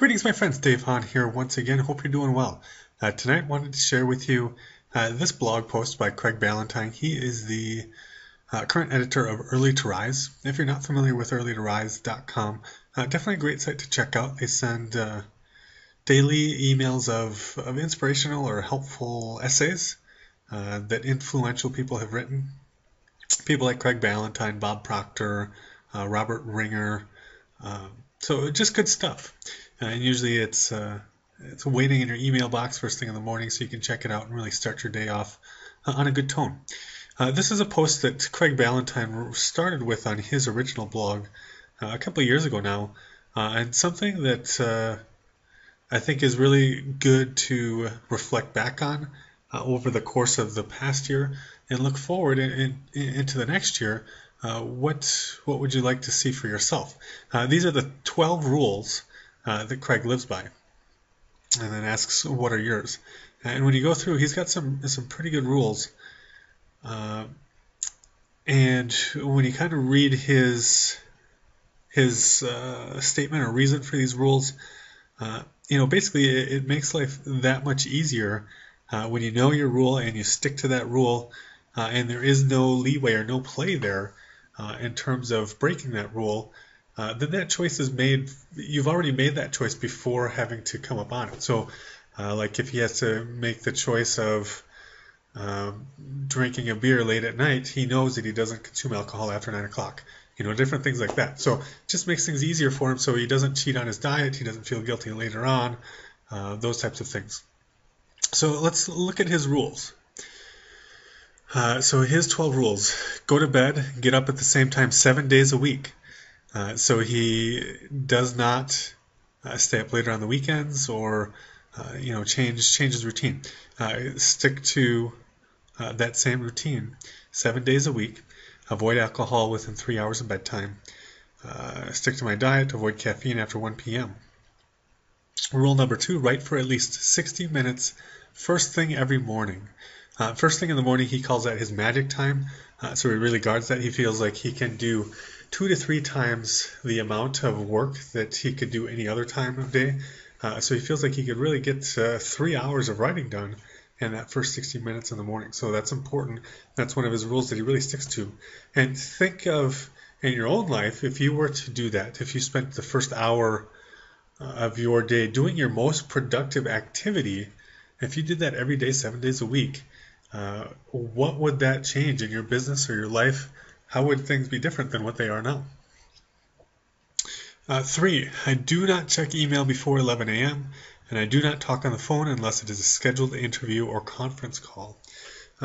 Greetings, my friends. Dave Hahn here once again. Hope you're doing well. Tonight, wanted to share with you this blog post by Craig Ballantyne. He is the current editor of Early to Rise. If you're not familiar with earlytorise.com, definitely a great site to check out. They send daily emails of inspirational or helpful essays that influential people have written. People like Craig Ballantyne, Bob Proctor, Robert Ringer. So just good stuff. And usually it's waiting in your email box first thing in the morning so you can check it out and really start your day off on a good tone. This is a post that Craig Ballantyne started with on his original blog a couple of years ago now, and something that I think is really good to reflect back on over the course of the past year and look forward into the next year. What would you like to see for yourself? These are the 12 rules that Craig lives by, and then asks, what are yours? And when you go through, he's got some pretty good rules. And when you kind of read his statement or reason for these rules, basically it makes life that much easier when you know your rule and you stick to that rule, and there is no leeway or no play there in terms of breaking that rule. Then that choice is made. You've already made that choice before having to come up on it. So, like if he has to make the choice of drinking a beer late at night, he knows that he doesn't consume alcohol after 9 o'clock. Different things like that. So, it just makes things easier for him so he doesn't cheat on his diet. He doesn't feel guilty later on. Those types of things. So, let's look at his rules. So his 12 rules: go to bed, get up at the same time 7 days a week. So he does not stay up later on the weekends or change his routine. Stick to that same routine 7 days a week. Avoid alcohol within 3 hours of bedtime. Stick to my diet. Avoid caffeine after 1 p.m. Rule number 2: write for at least 60 minutes first thing every morning. First thing in the morning, he calls that his magic time. So he really guards that. He feels like he can do 2 to 3 times the amount of work that he could do any other time of day. So he feels like he could really get 3 hours of writing done in that first 60 minutes in the morning. So that's important. That's one of his rules that he really sticks to. And think of, in your own life, if you were to do that, if you spent the first hour of your day doing your most productive activity, if you did that every day, 7 days a week, what would that change in your business or your life? How would things be different than what they are now? 3, I do not check email before 11 a.m., and I do not talk on the phone unless it is a scheduled interview or conference call.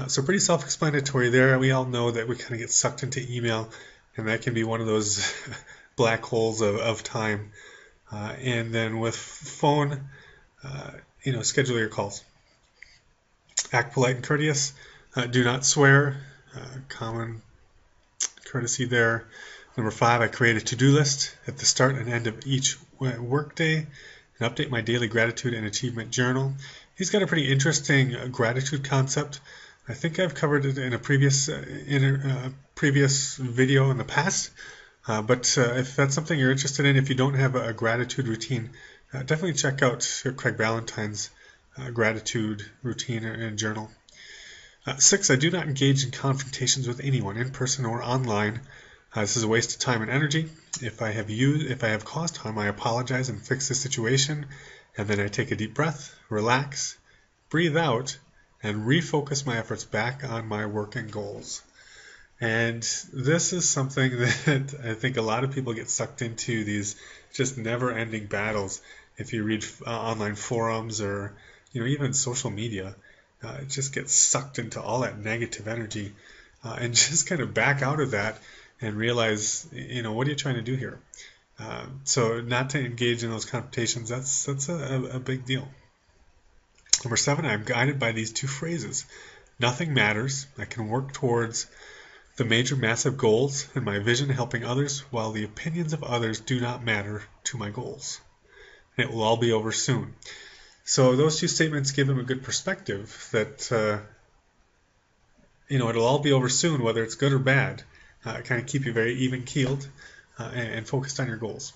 So pretty self-explanatory there. We all know that we kind of get sucked into email, and that can be one of those black holes of time. And then with phone, schedule your calls. Act polite and courteous. Do not swear. Common courtesy there. Number 5, I create a to-do list at the start and end of each workday and update my daily gratitude and achievement journal. He's got a pretty interesting gratitude concept. I think I've covered it in a previous video in the past. But if that's something you're interested in, if you don't have a gratitude routine, definitely check out Craig Ballantyne's gratitude routine and journal. 6, I do not engage in confrontations with anyone, in person or online. This is a waste of time and energy. If I have caused harm, I apologize and fix the situation, and then I take a deep breath, relax, breathe out, and refocus my efforts back on my work and goals. And this is something that I think a lot of people get sucked into, these just never-ending battles. If you read online forums or even social media, it just gets sucked into all that negative energy, and just kind of back out of that and realize, what are you trying to do here? So not to engage in those confrontations, that's a big deal. Number 7, I'm guided by these 2 phrases. Nothing matters. I can work towards the major massive goals and my vision helping others, while the opinions of others do not matter to my goals. And it will all be over soon. So those 2 statements give him a good perspective that, it'll all be over soon, whether it's good or bad. Kind of keep you very even-keeled and focused on your goals.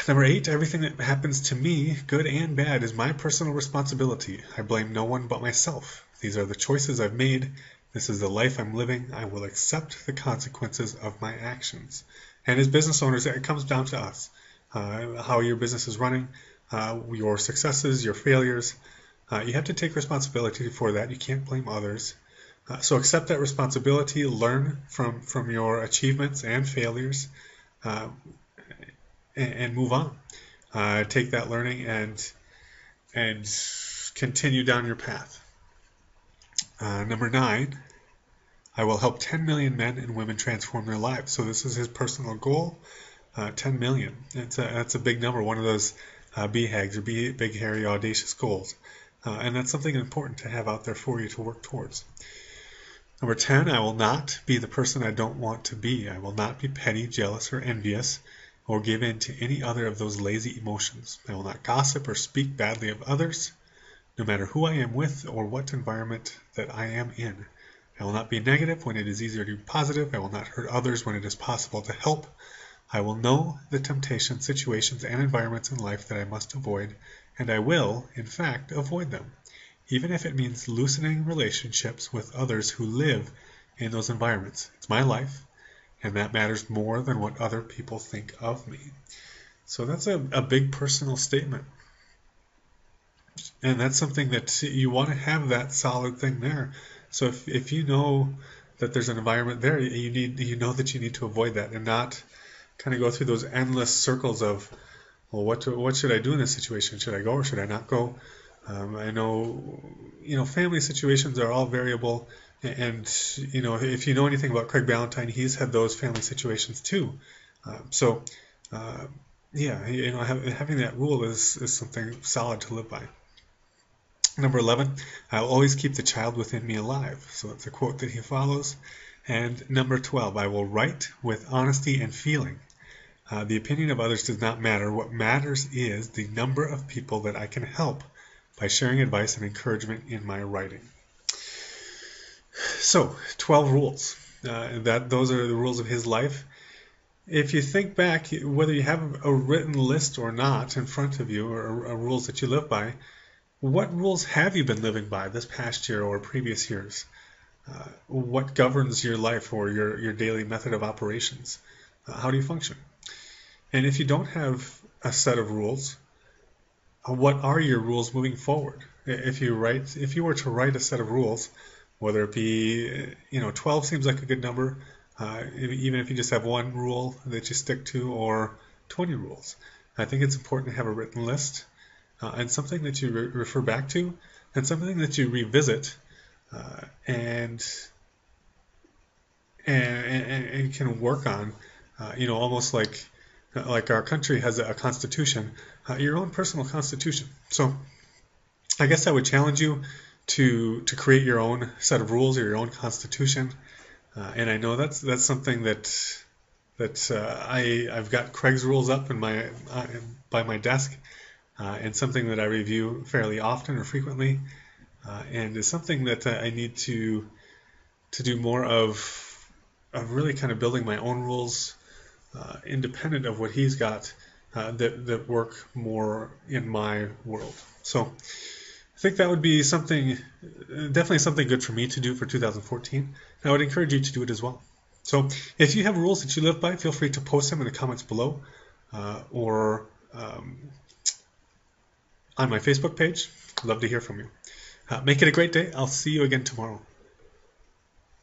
Number 8, everything that happens to me, good and bad, is my personal responsibility. I blame no one but myself. These are the choices I've made. This is the life I'm living. I will accept the consequences of my actions. And as business owners, it comes down to us. How your business is running, your successes, your failures. You have to take responsibility for that. You can't blame others. So accept that responsibility, learn from your achievements and failures, and move on. Take that learning and continue down your path. Number 9, I will help 10 million men and women transform their lives. So this is his personal goal, 10 million. That's a big number, one of those BHAGs or big, hairy, audacious goals. And that's something important to have out there for you to work towards. Number 10, I will not be the person I don't want to be. I will not be petty, jealous, or envious, or give in to any other of those lazy emotions. I will not gossip or speak badly of others, no matter who I am with or what environment that I am in. I will not be negative when it is easier to be positive. I will not hurt others when it is possible to help. I will know the temptations, situations, and environments in life that I must avoid, and I will, in fact, avoid them, even if it means loosening relationships with others who live in those environments. It's my life, and that matters more than what other people think of me. So that's a big personal statement. And that's something that you want to have, that solid thing there. So if you know that there's an environment there, you know that you need to avoid that and not kind of go through those endless circles of, well, what should I do in this situation? Should I go or should I not go? I know, family situations are all variable, and if you know anything about Craig Ballantyne, he's had those family situations too. Having that rule is something solid to live by. Number 11, I'll always keep the child within me alive. So that's a quote that he follows. And number 12, I will write with honesty and feeling. The opinion of others does not matter. What matters is the number of people that I can help by sharing advice and encouragement in my writing. So, 12 rules. Those are the rules of his life. If you think back, whether you have a written list or not in front of you, or rules that you live by, what rules have you been living by this past year or previous years? What governs your life or your daily method of operations? How do you function? And if you don't have a set of rules, what are your rules moving forward? If you were to write a set of rules, whether it be 12 seems like a good number, even if you just have one rule that you stick to, or 20 rules. I think it's important to have a written list and something that you refer back to, and something that you revisit and can work on. Almost like our country has a constitution, your own personal constitution. So I guess I would challenge you to create your own set of rules or your own constitution. And I know that's something that I've got Craig's rules up in by my desk, and something that I review fairly often or frequently, and is something that I need to do more of really kind of building my own rules, independent of what he's got, that work more in my world. So I think that would be definitely something good for me to do for 2014. And I would encourage you to do it as well. So if you have rules that you live by, feel free to post them in the comments below, or on my Facebook page. I'd love to hear from you. Make it a great day. I'll see you again tomorrow.